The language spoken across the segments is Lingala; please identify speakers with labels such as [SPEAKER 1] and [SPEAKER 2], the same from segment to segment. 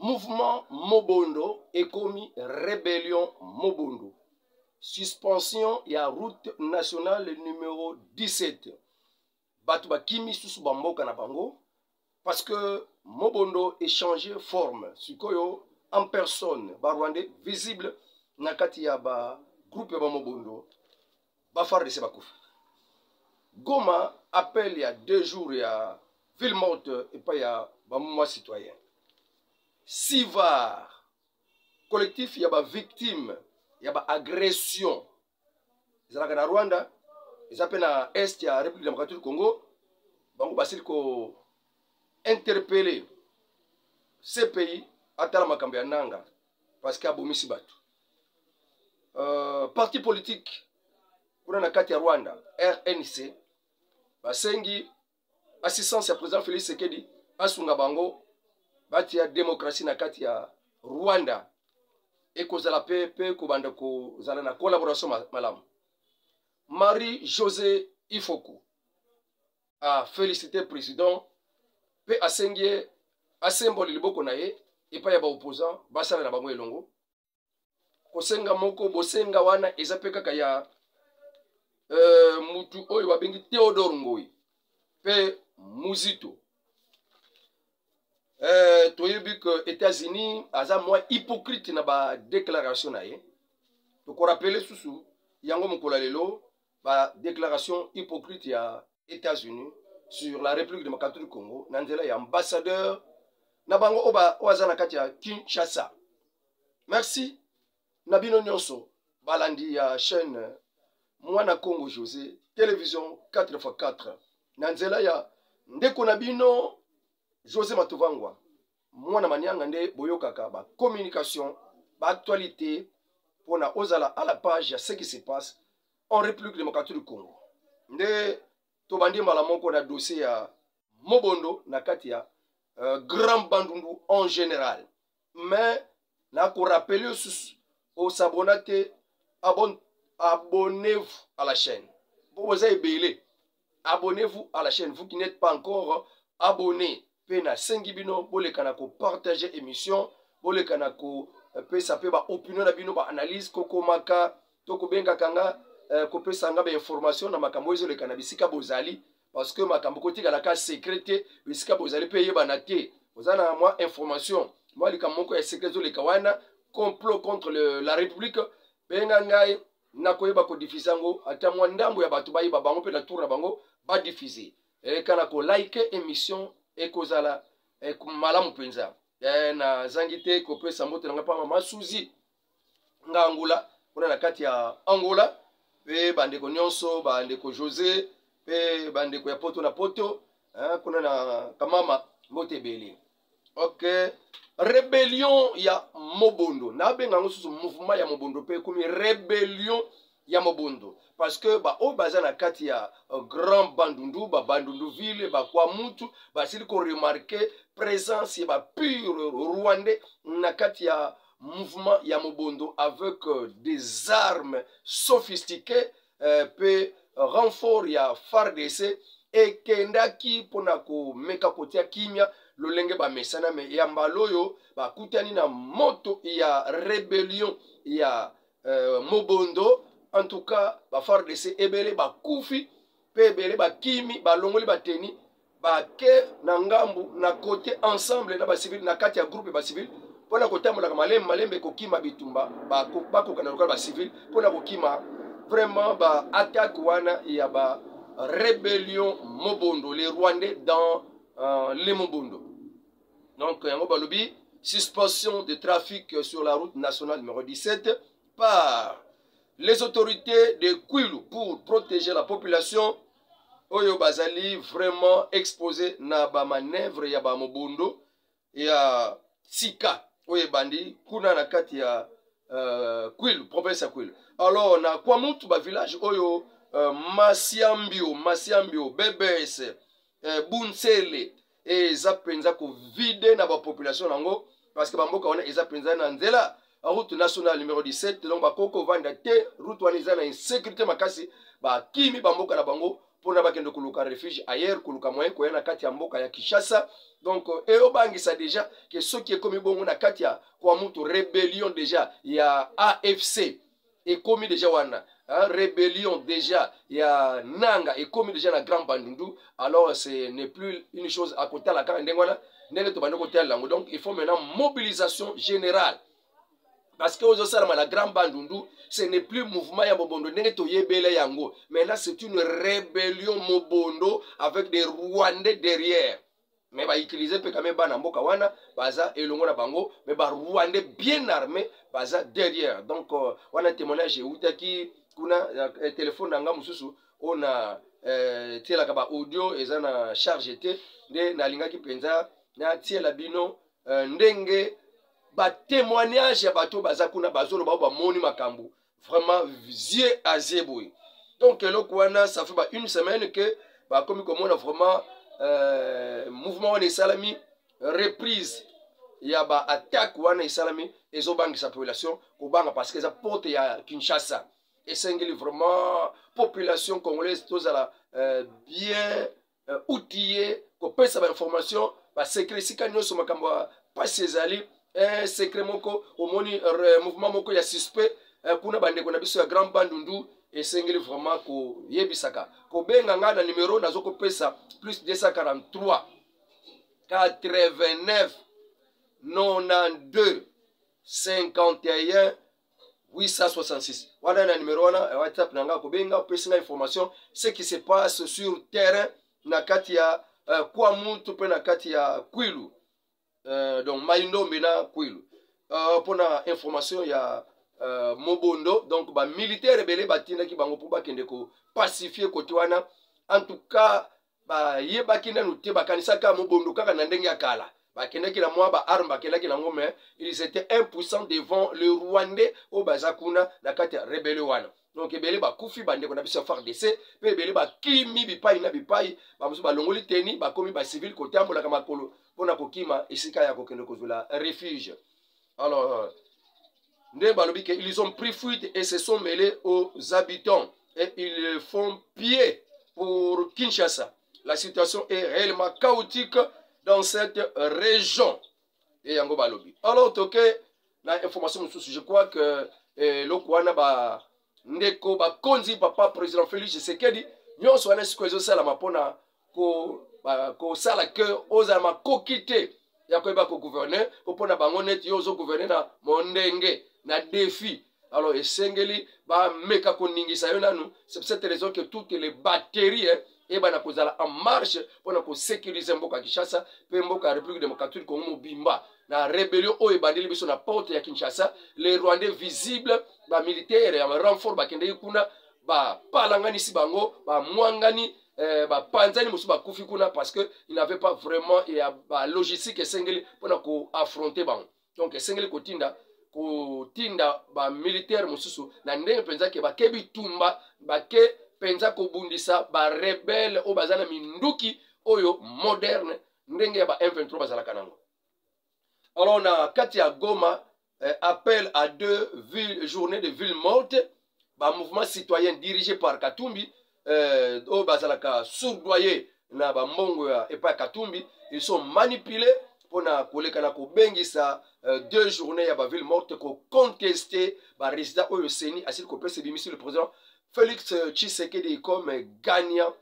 [SPEAKER 1] Mouvement Mobondo est commis rébellion Mobondo. Suspension et route nationale numéro 17. Batouba Kimi Susu Bamboka na bango. Parce que Mobondo est changé forme. Sukoyo en personne. Barwande visible. Nakati ya ba groupe ba Mobondo. Bafar de Sebakouf. Goma appelle il y a 2 jours, il y a ville morte et pas il y a mouvement citoyen. Sivar, collectif, il y a des victimes, il y a des agressions. Ils sont à Rwanda, ils sont à l'Est, il y a la République démocratique du Congo. Ils ont interpellé ces pays à Talamakambia Nanga parce qu'il y a des Batu. Parti politique, pour la Rwanda, RNC, Basengi, assistance à président Félix Sekedi, Asunga Bango, Batia démocratie na kati ya Rwanda, et kozala pepe kobanda kozala na collaboration malamu. Marie-José Ifoku a félicité le président, pe asengie, asemboli liboko na ye, et pa ya ba opposant, basala na bango elongo. Kosenga moko, bosenga wana, ezape kaka ya mutu oyo wabengi Theodore Ngoi pe Muzito. Toyebi que États-Unis aza moins hypocrite na ba déclaration na ye. To ko rappeler susu yango mokola lelo ba déclaration hypocrite ya États-Unis sur la République démocratique du Congo na nzela ya ambassadeur na bango oba oaza na kati ya Kinshasa. Merci Nabino Nyonso balandi ya chaîne Mwana Congo José, télévision 4x4. Nanzela ya ndeko Nabino José Matuvangwa. Mwana Manianga nde boyokaka ba communication, ba actualité pour na ozala à la page ya ce qui se passe en République démocratique du Congo. Nde tobandi mbala moko na dossier ya Mobondo na kati ya Grand Bandundu en général. Mais na ko rappeler au s'abonner abonnez-vous à la chaîne. Vous avez belé. Abonnez-vous à la chaîne. Vous qui n'êtes pas encore abonné. Pena sengibino bole kanako partager émission. Bole kanako pe sape ba opinion na bino ba analyse koko maka toko benga kanga ko pe sanga ba information na makambo ezo le kanabisika bozali parce que makambo kotika la ka secrété bisika bozali pe yeba na te. Ozana moi information. Moi likamoko ya secret zo le kawana complot contre la République. Benga ngai nakoyeba ko diffuser ngo ata mwa ndambo ya batu bayi bango pe na tour na bango ba diffuser kana ko like émission e kozala malamu penza na zangite ko pesa moto nga pa mama Suzi ngangula kuna na kati ya Angola pe bandeko nyonso bandeko José pe bandeko ya poto na poto kuna na kamama Motebeli. OK, rébellion ya Mobondo. Na benga ngosusu mouvement ya Mobondo pe comme rébellion ya Mobondo parce que ba o bazana kati ya Grand Bandundu ba Bandundu ville ba kwa mutu ba sili ko remarquer présence ya ba pure rwandais na kati ya mouvement ya Mobondo avec des armes sophistiquées pe renfort ya FARDC et kendaki pona ko meka kotia kimia lolenge ba mesana me ya mbaloyo ba kutani na moto ya rébellion ya Mobondo. En tout cas ba FARDC ebele ba kufi pe ebele ba kimi ba longoli ba teni ba ke na ngambu na côté ensemble na ba civil na kati ya groupe ba civil pona kotambola ka malembe ko kima bitumba ba ko kana ba civil pona ko kima vraiment ba attaque wana ya ba rébellion Mobondo les Rwandais dans les Mobondo. Donc yango balobi suspension de trafic sur la route nationale numéro 17 par les autorités de Kwilu pour protéger la population. Oyo bazali vraiment exposé na ba manœuvre ya ba Mobondo ya Sika oyo bandi kuna na kati ya Kwilu province ya Kwilu. Alors na kwa mutu ba village oyo Masiambio BBS Bunsele et zapenza ko vide na ba population nango parce que bamboka wana ezapenza na nzela route nationale numéro 17 donc ba koko vanda te route wana eza na insécurité makasi ba kimi bamboka na bango pona bakende koluka refuge ailleurs koluka moyen koya na kati ya mboka ya Kinshasa. Donc eyobangisa déjà que soki ekomi bongo na kati ya kwa mutu rébellion déjà ya AFC ekomi déjà wana rébellion déjà ya Nanga ekomi déjà na Grand Bandundu, alors ce n'est plus une chose à côté la kaka ndengwana ndenge to bande côté lango. Donc il faut maintenant mobilisation générale. Parce que aux salama la Grand Bandundu, ce n'est plus mouvement ya Mobondo ndenge to yebele yango. Maintenant c'est une rébellion Mobondo avec des Rwandais derrière. Mais va utiliser pe quand même bana mboka wana baza elongo na bango, mais ba Rwandais bien armés baza derrière. Donc wana témoignage utaki kuna téléphone nanga mususu ona tiela ka ba audio eza na charge te nde na lingaki penza na tiela bino ndenge ba témoignage ya bato baza kuna bazolo ba moni makambu vraiment yeux à zeboui. Donc eloko wana ça fait une semaine que ba komi komona vraiment mouvement wana esalami reprise ya ba attaque wana esalami ezobangisa population kobanga parce que eza porte ya Kinshasa esengeli vraiment population congolaise tozala bien outillé kopesa ba information ba secret sika nyonso makambo pasi ezali secret moko omoni mouvement moko ya suspect kuna bandeko na biso ya Grand Bandundu esengeli vraiment ko yebisaka ko benga nga na numéro nazoko pesa plus 243 89 92 51 866 wana na numéro wana WhatsApp nanga ko benga pesa information ce qui se passe sur terrain na kati ya kwa mutu pe na kati ya Kwilu donc Maindombe na Kwilu pona information ya Mobondo. Donc ba militaire belé batina ki bango pour bakende ko pacifier côté wana. En tout cas ba yebaki na nuté bakanisa ka Mobondo kaka na ndenge ya kala bakende ki na mwa ba arme bakela ki na ngome ils étaient impuissants devant le Rwandais au bazakuna na kati ya rebelle wana. Donc belé ba kufi bande ko na biso FARDC pe belé ba kimi bipai na bipai ba musu ba longoli teni ba komi ba civil côté ambola kama kolo pona kokima esika ya kokende kozula refuge. Alors ils ont pris fuite et se sont mêlés aux habitants et ils font pied pour Kinshasa. La situation est réellement chaotique dans cette région. Et Yango Balobi. Alors, l'information, je crois que l'Okwana ba ndeko ba konzi papa président Félix Tshisekedi nyon soane sikozo sala mapona ko sala que ozama kokite ya ko ba ko gouverner opona bango net yo zo gouverner na mondenge na défi. Alors esengeli ba meka koningisa yo nanu. C'est pour cette raison que toutes les batteries et ba na kozala en marche pour na ko sécuriser mboka Kinshasa pe mboka République démocratique Congo bimba na rébellion o ebandeli biso na porte ya Kinshasa. Les Rwandais visibles ba militaire ya renfort ba kende kuna ba palangani si bango ba mwangani ba panzani musu ba kufi kuna parce que il n'avait pas vraiment ba logistique esengeli pour na ko affronter bango. Donc esengeli kotinda ba militaire mususu na ndenge penza ke ba kebi tumba ba ke penza ko bundisa ba rebelle o bazana minduki oyo moderne ndenge ya ba M23 bazala kanango. Alors na kati ya Goma appel à 2 journées de ville morte ba mouvement citoyen dirigé par Katumbi o bazala ka sourdoyer na ba mbongo ya epa Katumbi. Ils sont manipulés pour na koleka na ko bengisa 2 journées ya ba ville morte ko contester ba résident oyo seni asil ko pese bimisi le président Félix Tshisekedi comme gagnant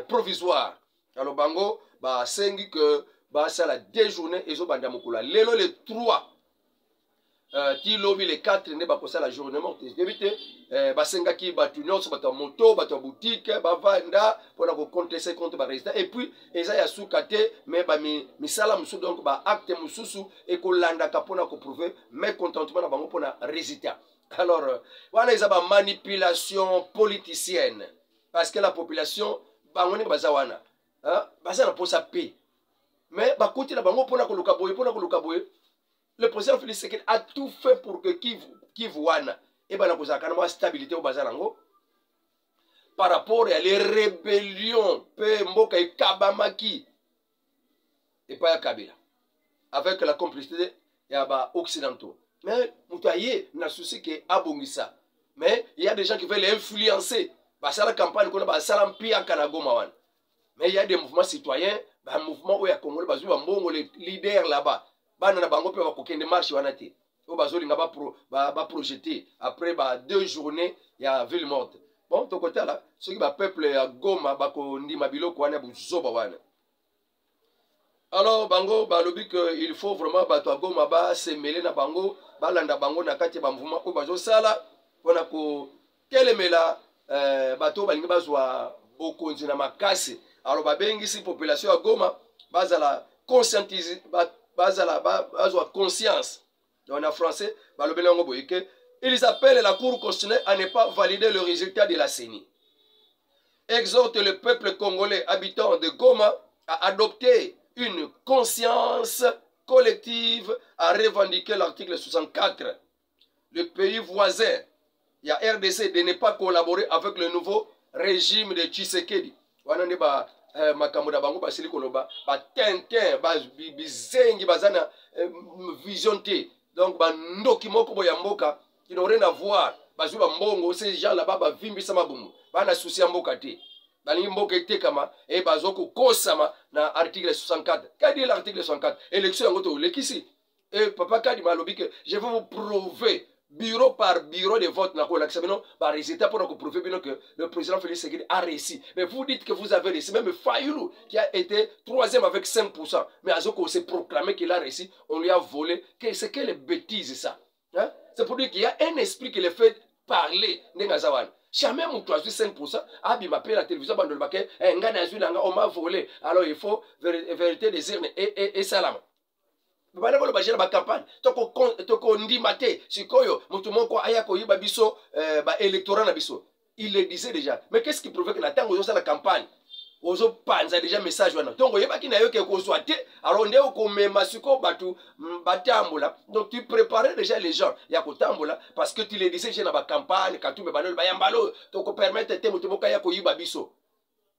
[SPEAKER 1] provisoire. Alors bango ba sengi que ba sala 2 journées ezo banda mokula lelo le 3 ti lobi le 4 ne ba kosala journée morte débité ba senga ki ba tunyoso ba moto ba boutique ba vanda pour na ko contester contre ba résident et puis eza ya soukate mais ba misala musu donc ba acte mususu et ko landa ka pona ko prouver mécontentement na bango pona résultat. Alors voilà ils ba manipulation politicienne parce que la population bango ne bazawana baza na posa paix mais ba côté la bango pona ko luka boye. Le président Félix Tshisekedi a tout fait pour que Kivu wana et ben na stabilité au bazalango par rapport à les rébellions pe mboka et kabamaki et pas ya Kabila avec la complicité ya ba occidentaux. Mais mutaye na souci que abongisa mais il y a des gens qui veulent influencer Parce que la campagne, on a salam pia Kanagoma. Mais il y a des mouvements citoyens, un mouvement où il y a Congolais, les leaders là-bas. Banana bango peut avoir des marches wanati. Au bazoli n'a pas projeté. Après 2 journées, il y a ville morte. Bon, ton côté là, ceux qui peuple à Goma, bako ndi mabilo kwane buzoba wane. Alors bango balobi que il faut vraiment bato à Goma ba se mêler na bango, balanda bango na kati ba mouvement ko bazo sala, pona ko kelemela bato balingi bazwa bokonzi na makasi. Alors babengisi population à Goma, bazala conscientiser, bazala bazwa conscience. Donc en français, ils appellent la Cour constitutionnelle à ne pas valider le résultat de la CENI. Exhortent le peuple congolais habitant de Goma à adopter une conscience collective à revendiquer l'article 64. Le pays voisin, il y a RDC, de ne pas collaborer avec le nouveau régime de Tshisekedi. Makamuda bango basili koloba ba tintin ba bizengi bazana vision te. Donc bandoki moko boya mboka qui n'ont rien à voir bazui ba mbongo ces gens là-bas ba vimbisa mabumu bana souci mboka te balingi mboka te kama et bazoko kosama na article 64. Qu'a dit l'article 64? Élection yango to lekisi et papa Kadi malobi que je vais vous prouver bureau par bureau de vote na ko l'accès par résultat pour nous prouver que le président Félix Tshisekedi a réussi. Mais vous dites que vous avez réussi. Même Fayoulou qui a été 3e avec 5%. Mais Azoko s'est proclamé qu'il a réussi. On lui a volé. C'est quelle bêtise ça, hein? C'est pour dire qu'il y a un esprit qui le fait parler. Jamais mon 5%. Abi m'appelle la télévision. On m'a volé. Alors il faut vérité des urnes et salam. Bana bolo bajela ba campagne toko ndimate sikoyo mutu moko aya ko yiba biso ba électorat na biso. Il le disait déjà. Mais qu'est-ce qui prouve que na tango yosa la campagne ozo panza déjà message wana tongo yeba ki na yo ke ko soite alors ndé ko mema siko batu batambola. Donc tu préparais déjà les gens ya ko tambola parce que tu le disais déjà na ba campagne katumbe banol ba yambalo toko permettre te mutu moko aya ko yiba biso.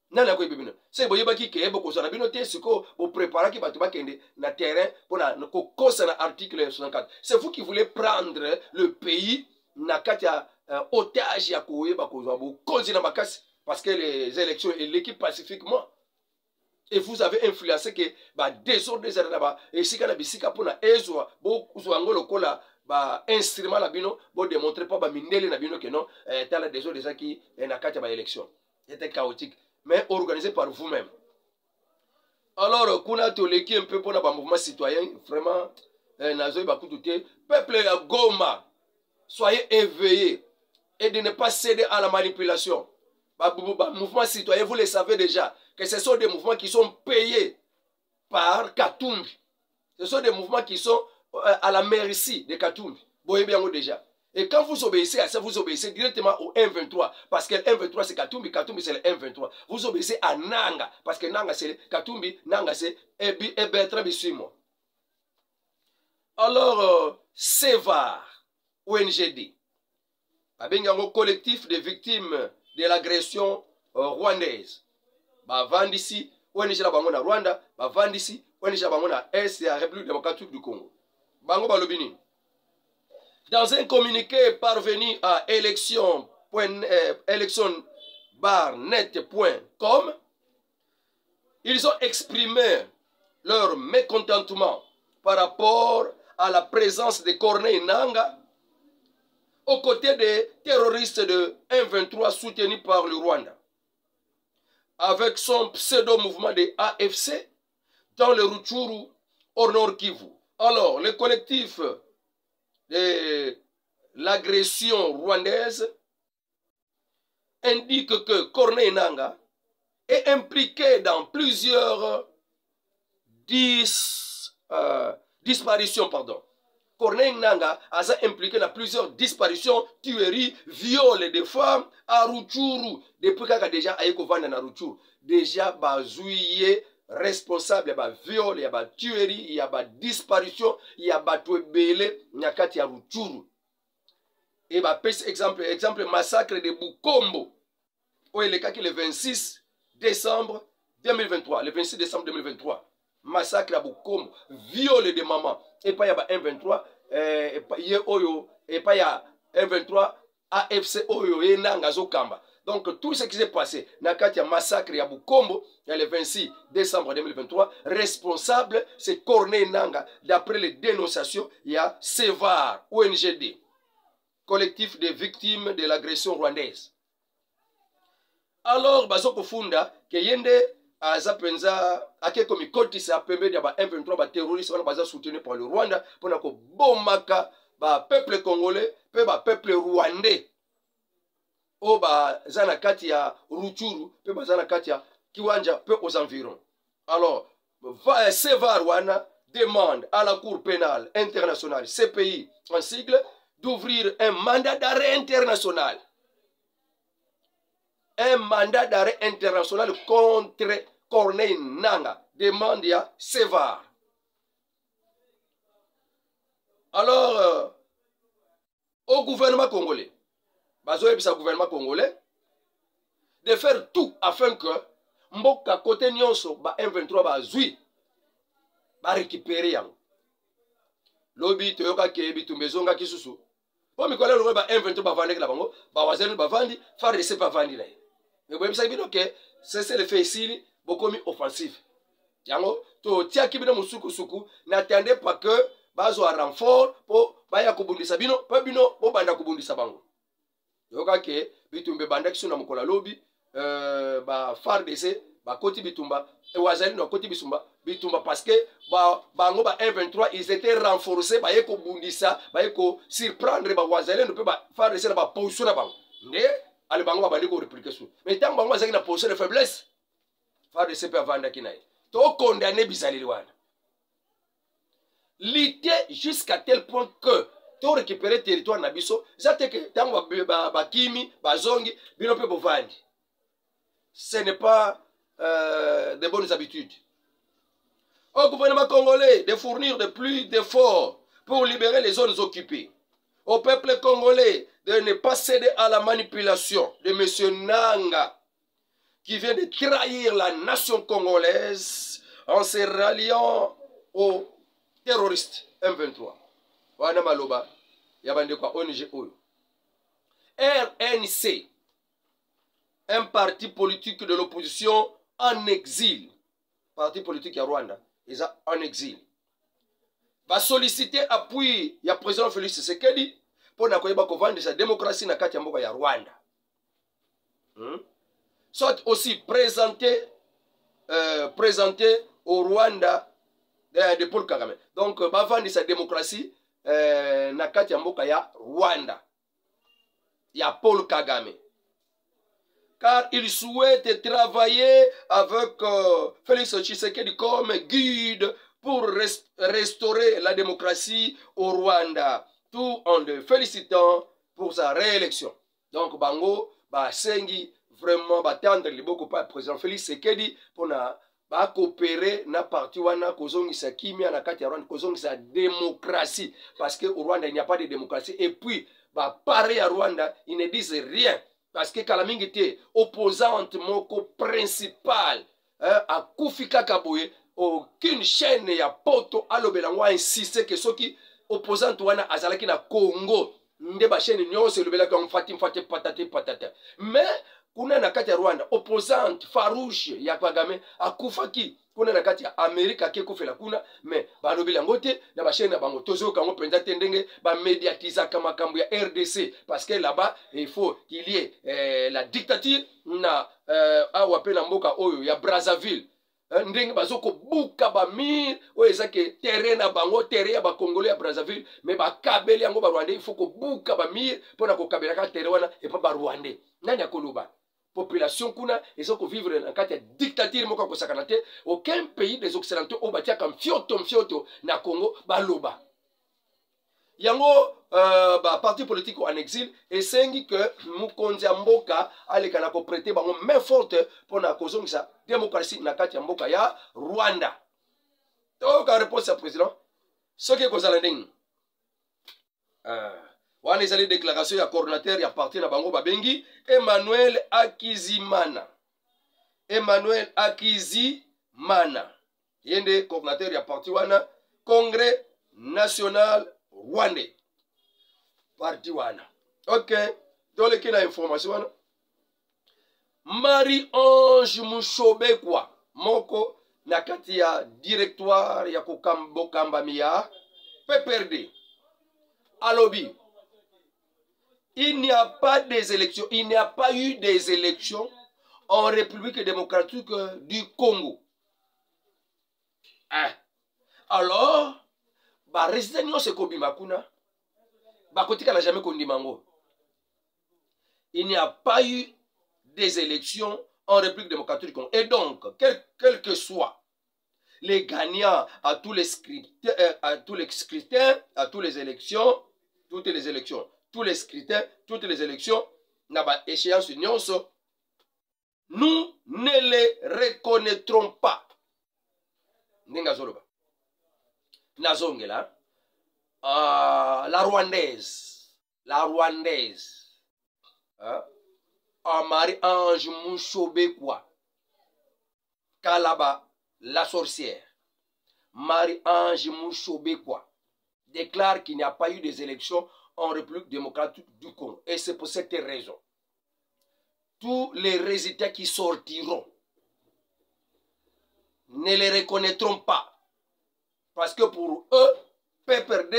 [SPEAKER 1] Nana ko bibino c'est boyeba ki ke boko sona bino te siko bo préparer ki batu bakende na terrain pour na ko kosa na article 64. C'est vous qui voulez prendre le pays na katia otage ya ko yeba ko zo bo konzi na makasi parce que les élections et l'équipe pacifiquement et vous avez influencé que ba désordre des là-bas et si kana bisika pour na ezwa bo zo ngolo kola ba instrument la bino bo démontrer pas ba mindele na bino que non tala désordre des qui na katia ba élection était chaotique mais organisé par vous-même. Alors, kuna toleki un peu pour le mouvement citoyen, vraiment, peuple à Goma, soyez éveillés et de ne pas céder à la manipulation. Mouvement citoyen, vous le savez déjà, que ce sont des mouvements qui sont payés par Katumbi. Ce sont des mouvements qui sont à la merci de Katumbi. Vous voyez bien déjà. Et quand vous obéissez à ça, vous obéissez directement au M23. Parce que le M23 c'est Katumbi, Katumbi c'est le M23. Vous obéissez à Nanga. Parce que Nanga c'est Katumbi, Nanga c'est Bertrand Bissimo. Alors, Sevar, ONGD, un collectif de victimes de l'agression rwandaise. Vandisi, ONG la bango na Rwanda, Vandisi, ONG la bango na Est, la République démocratique du Congo. Bango balobini. Dans un communiqué parvenu à election-net.com, ils ont exprimé leur mécontentement par rapport à la présence de Corneille Nangaa aux côtés des terroristes de M23 soutenus par le Rwanda, avec son pseudo-mouvement de AFC dans le Rutshuru au Nord Kivu. Alors, le collectif de l'agression rwandaise indique que Corneille Nangaa est impliqué dans plusieurs disparitions. Corneille Nangaa a impliqué dans plusieurs disparitions, tueries, viols de femmes à Rutshuru. Depuis qu'il a déjà aïkovanda na Rutshuru, déjà bazouye responsable ya viol, ya tuerie, ya disparition, ya tuebele nyakati ya Rutshuru. Et exemple massacre de Bukombo où il est le 26 décembre 2023, le 26 décembre 2023, massacre à Bukombo, viol de maman, et pas y a M23, et pas y a M23 AFC Oyo et Nanga Zokamba. Donc tout ce qui s'est passé, Nakati a massacre à Bukombo, le 26 décembre 2023, responsable, c'est Corneille Nanga. D'après les dénonciations, il y a Sevar, ONGD, collectif des victimes de l'agression rwandaise. Alors, Bazoko Funda, que Yende, Azapenza, Akekomi Kotisa, Pembe, de 1,23 terroristes, on a soutenu par le Rwanda, pour que Bomaka, peuple congolais, peuple rwandais. O zana kati ya Ruchuru, pe zana kati ya Kiwanja, peu aux environs. Alors, Sevar Wana demande à la Cour pénale internationale, CPI en sigle, d'ouvrir un mandat d'arrêt international. Un mandat d'arrêt international contre Corneille Nanga. Demande à Sevar. Alors, au gouvernement congolais, le gouvernement congolais, de faire tout afin que Mboka côté nyonso ba M23 ba zui ba récupérer yango. Lobi toyoka ke bitumbezonga kisusu. Po mikola lo ba M23 ba vandi la bango, ba wazelu ba vandi, FARDC ba vandi la. Mais boye bisa bino ke c'est le fait ici bokomi offensif. Yango to tia kibino musuku suku n'attendez pas que bazo a renfort po baya kubundisa bino, pa bino bo banda kubundisa bango. Yoka ke bitumbe banda kisu na mukola lobi ba FARDC ba koti bitumba et wazali no koti bisumba bitumba parce que bango ba M23 ils étaient renforcés ba yeko bundisa ba yeko surprendre ba wazali no pe ba FARDC na ba position na bango nde ale bango ba bandi ko répliquer sur mais tant bango azaki na position de faiblesse FARDC pe avanda kinai to condamner bizali wana l'idée jusqu'à tel point que to récupérer territoire na biso zate que tango ba kimi ba zongi bino pe bovandi. Ce n'est pas de bonnes habitudes. Au gouvernement congolais de fournir de plus d'efforts pour libérer les zones occupées. Au peuple congolais de ne pas céder à la manipulation de M. Nanga, qui vient de trahir la nation congolaise en se ralliant aux terroristes M23. Wana maloba yabande kwa ONG oyo. RNC, un parti politique de l'opposition en exil. Parti politique à Rwanda, ils sont en exil. Va solliciter appui ya président Félix Tshisekedi pour vendre sa démocratie na kati ya mboka ya Rwanda. Soit aussi présenter au Rwanda de Paul Kagame. Donc, va vendre sa démocratie na kati ya mboka ya Rwanda. Ya Paul Kagame. Car il souhaite travailler avec Félix Tshisekedi comme guide pour restaurer la démocratie au Rwanda, tout en le félicitant pour sa réélection. Donc, Bango, Sengi, vraiment, tendre les beaucoup par le président Félix Tshisekedi pour coopérer na parti wana kozongisa kimia na kati ya Rwanda, kozongisa démocratie. Parce qu'au Rwanda, il n'y a pas de démocratie. Et puis, pareil à Rwanda, ils ne disent rien. Parce que Kalamingite, opposante moko principale, à Koufika Kaboué, aucune chaîne ya poto alobelango a insisté que ceux qui opposante wana azalaki na Congo, nde ba chaîne nyonso elobelaka mfati patate. Mais kuna na kati ya Rwanda, opposante farouche ya Kagame akufaki. Kuna na kati ya Amerika ke kufela kuna, mais balobelango te na ba chaîne na bango tozo kango penza tendenge ba médiatiser kama kambu ya RDC parce que là-bas il faut qu'il y ait la dictature na awapela mboka oyo ya Brazzaville. Ndenge bazoko buka ba mir oyo ezake terrain na bango terrain ya ba Congolais ya Brazzaville mais ba kabeli yango ba Rwandais il faut ko buka ba mir pona ko kabela ka terrain wana et pas ba Rwandais. Nani akoloba population kuna ezoko vivre na kati ya dictature moko ko sakana te aucun pays des occidentaux au batia comme fioto na Congo baloba yango parti politique en exil et sengi que mukonzi mboka alekana ko prêter bango main forte pour na kozongisa démocratie na kati ya mboka ya Rwanda. Donc la réponse à président ce qui est kozala ndenge wana ezali déclaration ya coordinateur ya parti na bango babengi Emmanuel Akizimana yende coordinateur ya parti wana Congrès national rwandais parti wana. Ok, toleki na information wana Marie-Ange Mushobekwa moko na kati ya directoire ya kokambamia PPRD alobi. Il n'y a pas des élections, il n'y a pas eu des élections en République démocratique du Congo. Hein? Alors, ba résident se kobima kuna, ba kotika la jamais kondimango. Il n'y a pas eu des élections en République démocratique du Congo. Et donc, quel que soit les gagnants à tous les scrutins, à toutes les élections, tous les scrutins, toutes les élections, n'a échéance union, nous ne les reconnaîtrons pas. Nengazoloba. Nazongela. La rwandaise. Hein? Marie-Ange Mushobekwa. Kalaba, la sorcière. Marie-Ange Mushobekwa déclare qu'il n'y a pas eu des élections en République démocratique du Congo. Et c'est pour cette raison. Tous les résultats qui sortiront ne les reconnaîtront pas. Parce que pour eux, PPRD,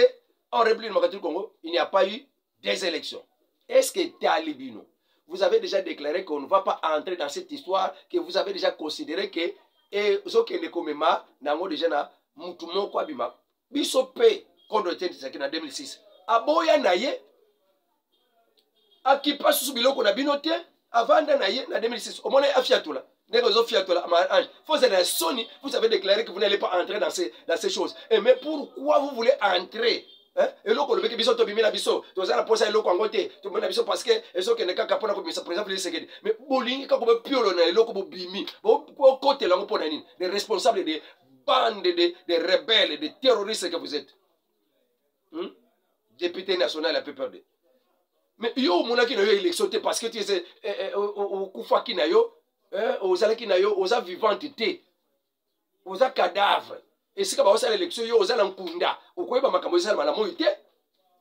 [SPEAKER 1] en République démocratique du Congo, il n'y a pas eu des élections. Est-ce que Talibino, vous avez déjà déclaré qu'on ne va pas entrer dans cette histoire, que vous avez déjà considéré que ce qui est comme ma, nango déjà na mutumo kwa bima. Bisope contre le en 2006. Aboya naye, akipa sous biloko na binote, avant naye na 2006. Au moins afiatola. Vous avez déclaré que vous n'allez pas entrer dans ces choses. Et mais pourquoi vous voulez entrer? Et là, le biso to bimina biso, to za la posa eloko ngote, to mona biso parce que eso ke neka kapona ko bisa président Félix Tshisekedi. Mais bolingi ka ko piolo na eloko bo bimi. Bo côté là ngopona nini? Les responsables des bandes de rebelles, de terroristes que vous êtes. Député national à PPRD. Mais yo monaki na yo élection parce que tu es au kufa ki na yo, aux alaki na yo, aux vivantes té. Aux cadavres. Et si vous avez l'élection, vous avez l'enkunda. Vous avez l'enkunda.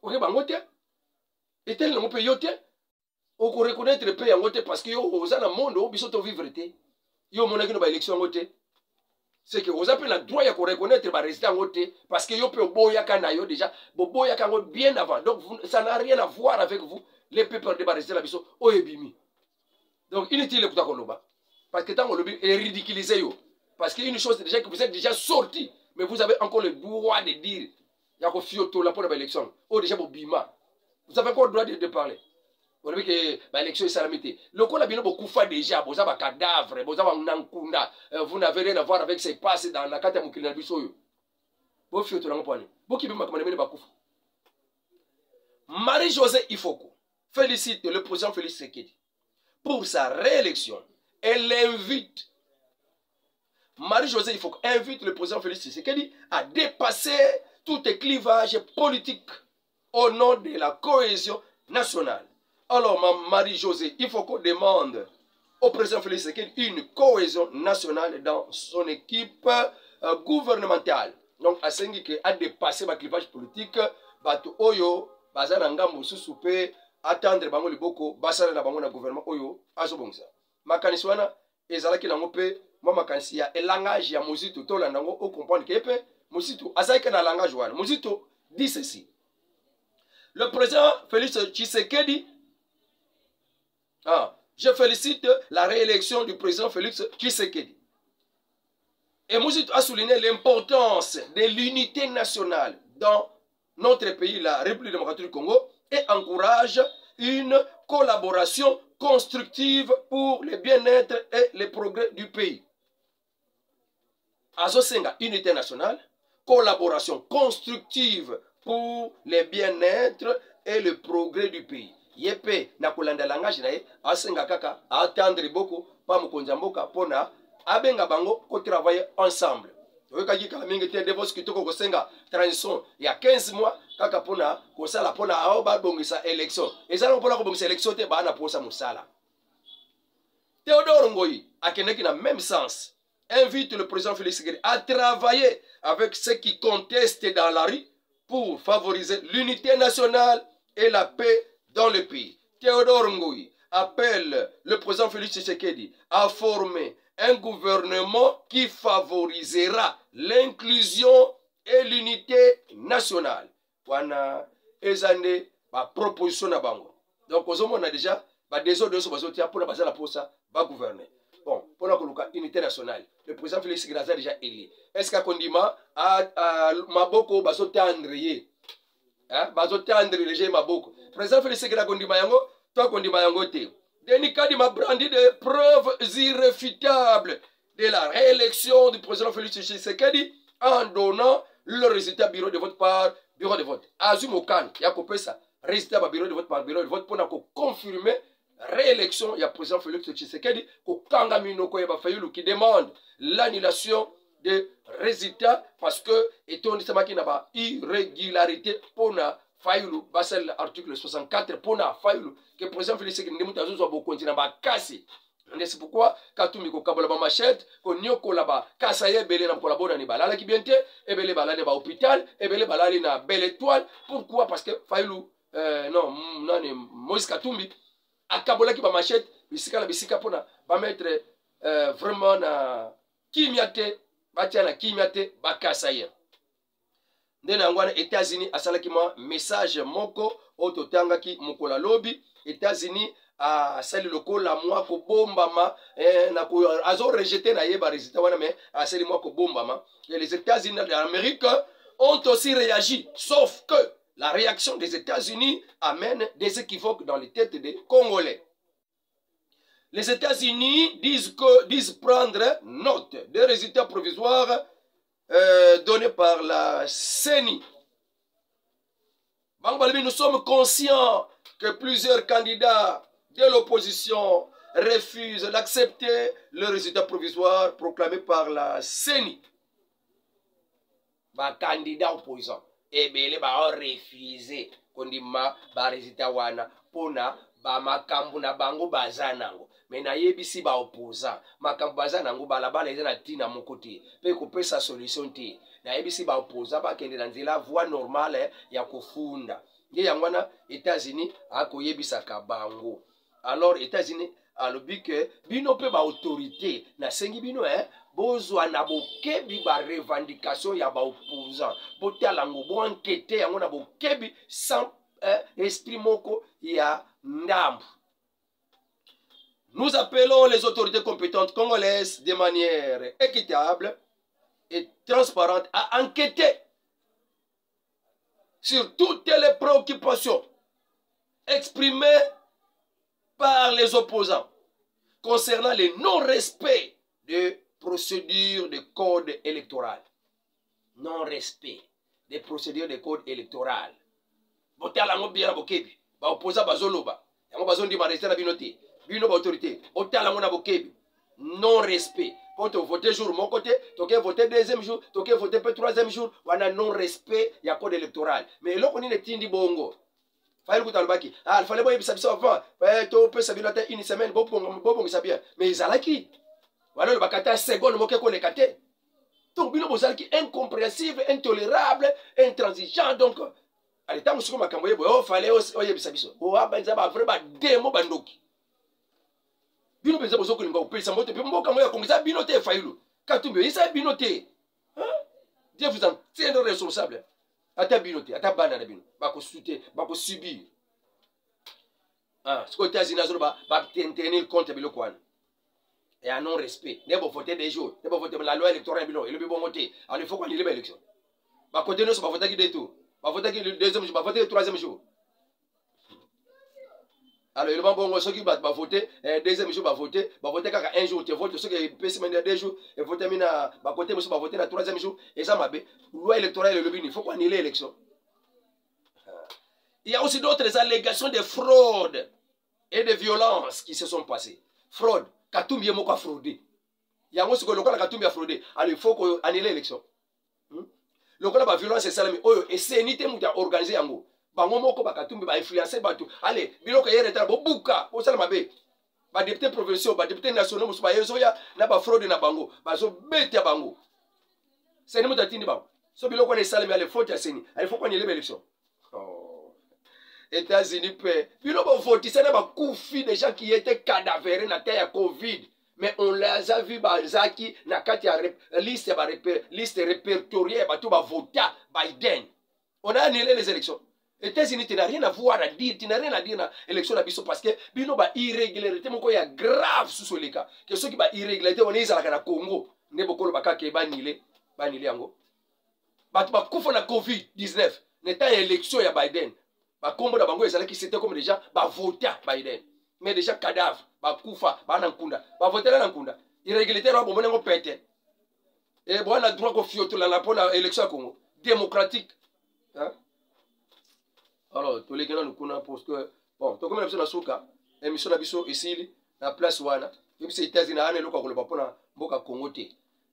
[SPEAKER 1] Vous avez l'enkunda. Et tel le pays yote. Vous reconnaître le pays en côté parce que vous avez le monde où vous vivre. Vous avez une élection en côté. C'est que vous avez le droit de reconnaître les résidents en côté parce que vous avez boya kanayo déjà. Boya kanayo bien avant. Donc ça n'a rien à voir avec vous. Les peuples de résidents là au ebimi. Donc inutile de koloba parce que tant que le est ridiculisé yo. Parce qu'une chose, c'est déjà que vous êtes déjà sorti, mais vous avez encore le droit de dire, il y a un fioto là pour l'élection. Oh, déjà, vous bima. Vous avez encore le droit de parler. Vous savez que l'élection est salamité. Le coup, là, beaucoup fait déjà, vous avez un cadavre, vous avez un ankunda, vous n'avez rien à voir avec ce qui passe dans la carte de Moukina Bissoyo. Vous fioto là, vous pouvez. Vous qui m'avez demandé de Marie-Josée Ifoko félicite le président Félix Tshisekedi pour sa réélection. Elle l'invite. Marie-Josée Ifoko invite le président Félix Tshisekedi à dépasser tout clivage politique au nom de la cohésion nationale. Alors, Marie-Josée Ifoko demande au président Félix Tshisekedi une cohésion nationale dans son équipe gouvernementale. Donc, à dépasser le clivage politique, Bato Oyo, Bazananga Moussoupe, attendre Bango Liboko, Basara na Bango na gouvernement Oyo, Azobongsa. Makaniswana, Ezalaki Langope, moi makansi ya langage ya Muzito to la nango o comprendre que pe Muzito azaika na langage wana. Muzito dit ceci. Le président Félix Tshisekedi je félicite la réélection du président Félix Tshisekedi. Et Muzito a souligné l'importance de l'unité nationale dans notre pays, la République démocratique du Congo, et encourage une collaboration constructive pour le bien-être et le progrès du pays. Azosenga, unité nationale, collaboration constructive pour le bien-être et le progrès du pays. Yepe na kolanda langage na ye, asenga kaka, attendre beaucoup, pa mukonjamboka, pona, abenga bango, ko travailler ensemble. Oyoka kala mingi te devos kitoko kosenga transition ya 15 mois, kaka pona, kosala pona aoba bongisa élection. Ezala pona ko bongisa élection te ba na posa musala. Théodore Ngoyi, akeneki na même sens, invite le président Félix Tshisekedi à travailler avec ceux qui contestent dans la rue pour favoriser l'unité nationale et la paix dans le pays. Théodore Ngoyi appelle le président Félix Tshisekedi à former un gouvernement qui favorisera l'inclusion et l'unité nationale. Wana ezane ba proposition na bango. Donc on a déjà ba désordre so bazotia pour la posa va gouverner. Bon, pour la unité nationale, le président Félix Tshisekedi a déjà élu. Est-ce qu'à Kondima a maboko bazotandrier? Hein, bazotandrier les maboko. Président Félix Tshisekedi a Kondima yango, toi Kondima yango te. Denis Kadima brandit des preuves irréfutables de la réélection du président Félix Tshisekedi en donnant le résultat bureau de vote par bureau de vote. Azumokan, il y a coupé ça. Résultat par bureau de vote par bureau de vote pour confirmer réélection. Il y a président Félix Tshisekedi qui demande l'annulation des résultats parce que étant dit qu'il n'y a pas irrégularité pour la Fayoulou, basel article 64 pour la Fayoulou, que le président Félix Tshisekedi ne pas. C'est pourquoi Katumbi ko kabola ba machette ko nyoko laba kasaye belé na kolabona ni balala ki biente e belé balale ba hôpital e belé balale na Belle Étoile. Pourquoi? Parce que Fayoulou non ni Moïse Katumbi akabola ki ba machette bisika pona ba mettre vraiment na kimiate batia na kimiate ba kasaye. Ndena ngwana États-Unis asalaki ma message moko ototanga ki mukola lobby États-Unis a sali loko la moi ko bombama na ko azo rejeté na yeba résultat wana mais a sali moi ko bombama et les États-Unis d'Amérique ont aussi réagi sauf que la réaction des États-Unis amène des équivoques dans les têtes des Congolais. Les États-Unis disent prendre note des résultats provisoires donnés par la CENI. Nous sommes conscients que plusieurs candidats de l'opposition refusent d'accepter le résultat provisoire proclamé par la CENI. Les candidats opposants ont refusé le résultat pour makambu na bango bazanango. Mais na yebisi ba opposant makambu bazanango balabala eza na tina mokoti pe kopesa solution te. Na yebisi ba opposant ba kende na nzela voie normale ya kofunda. Nge yangwana États-Unis akoyebisa ka bango. Alors États-Unis alobi que bino pe ba autorité na sengi bino bozwa na bokebi ba revendication ya ba opposant. Botalango bo enquêter yango na bokebi sans esprit moko ya ndambu. Nous appelons les autorités compétentes congolaises de manière équitable et transparente à enquêter sur toutes les préoccupations exprimées par les opposants concernant le non-respect des procédures de code électoral. Non-respect des procédures de code électoral. Botalango bien bokebi, ba opposant bazoloba, yango bazondi ba rester na binoté, bino ba autorité, botalango na bokebi. Non-respect. Quand tu votes jour mon côté, tu as voté deuxième jour, tu as voté troisième jour, on a non-respect, il y a code électoral. Mais là, on est tindi bongo. Il fallait pas y ça avant. Tu peux savoir une semaine, bon, ça bien. Mais ils allaient qui? Voilà, le bakata seconde, mon qu'on est caté. Donc, bino bozal qui incompréhensible, intolérable, intransigeant. Donc, à l'état où je suis fallait y ça. Oh, ben, vraiment, démo bandoki. Bino penza bozo kolinga opesa moto pe mboka moya kongeza bino te Fayulu Katumbi isa bino te Dieu vous en tiendra responsable ata bino te ata bana na bino bako souter bako subir ce côté azina zo ba tenir compte biloko wana et un non respect ne bo voter des jours ne bo voter la loi électorale bino il bon voter alors il faut qu'on ait les élections ba côté no so ba voter qui des tours ba voter qui le deuxième jour ba voter le troisième jour. Alors, il va bon, ceux qui vont voter, deuxième jour, va voter un jour, tu votes, ceux qui peuvent se mettre 2 jours, et voter, va voter, monsieur, va voter le troisième jour, et ça m'a fait, loi électorale, il faut qu'on ait l'élection. Il y a aussi d'autres allégations de fraude et de violence qui se sont passées. Fraude, Katumbi est moko a fraudé. Il y a aussi que le Katumbi a fraudé, alors il faut qu'on ait l'élection. Le cas de la violence, c'est ça, et c'est une idée qui a organisé en gros. Bango moko bakatumbi ba influencer batu allez biloko yere tala bobuka osala mabe ba député provinciaux ba député nationaux musu ba yezoya na ba fraude na bango bazo beta bango c'est ni mutatindi bango so biloko na salami ale faute ya seni il faut qu'on ait l'élection. États-Unis paix. Puis là, on vote, c'est un coup des gens qui étaient cadavérés dans la Covid. Mais on les a vus, Zaki, na kati ya liste répertoriée, tout va voter Biden. On a annulé les élections. Les États-Unis, tu n'as rien à voir à dire, tu n'as rien à dire dans l'élection parce que bino ba irrégularité moko ya grave sous le cas. Que ceux qui ba irrégularité on est à la Congo, ne bokolo baka ke banilé yango. Batu ba kufa na COVID-19, n'état élection ya Biden. Ba kombo da bango ezala qui c'était comme déjà ba voter Biden. Mais déjà cadavre, ba kufa, ba nankunda, ba voter na nankunda. Irrégularité ro bomone ngo pété. Et bon on a droit ko fioto la pour la élection Congo démocratique. Hein? Alors, tous les gens nous connaissent parce que, bon, tout comme nous sommes dans émission de ici, la place Wana, et puis c'est États-Unis,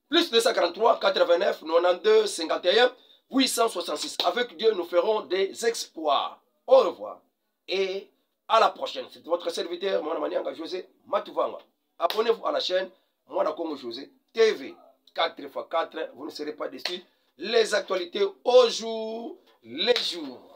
[SPEAKER 1] plus 243, 89, 92, 51, 866. Avec Dieu, nous ferons des exploits. Au revoir et à la prochaine. C'est votre serviteur, mon Manianga José Matuvanga. Abonnez-vous à la chaîne, moi, Congo José TV. 4x4, vous ne serez pas déçus. Les actualités au jour, les jours.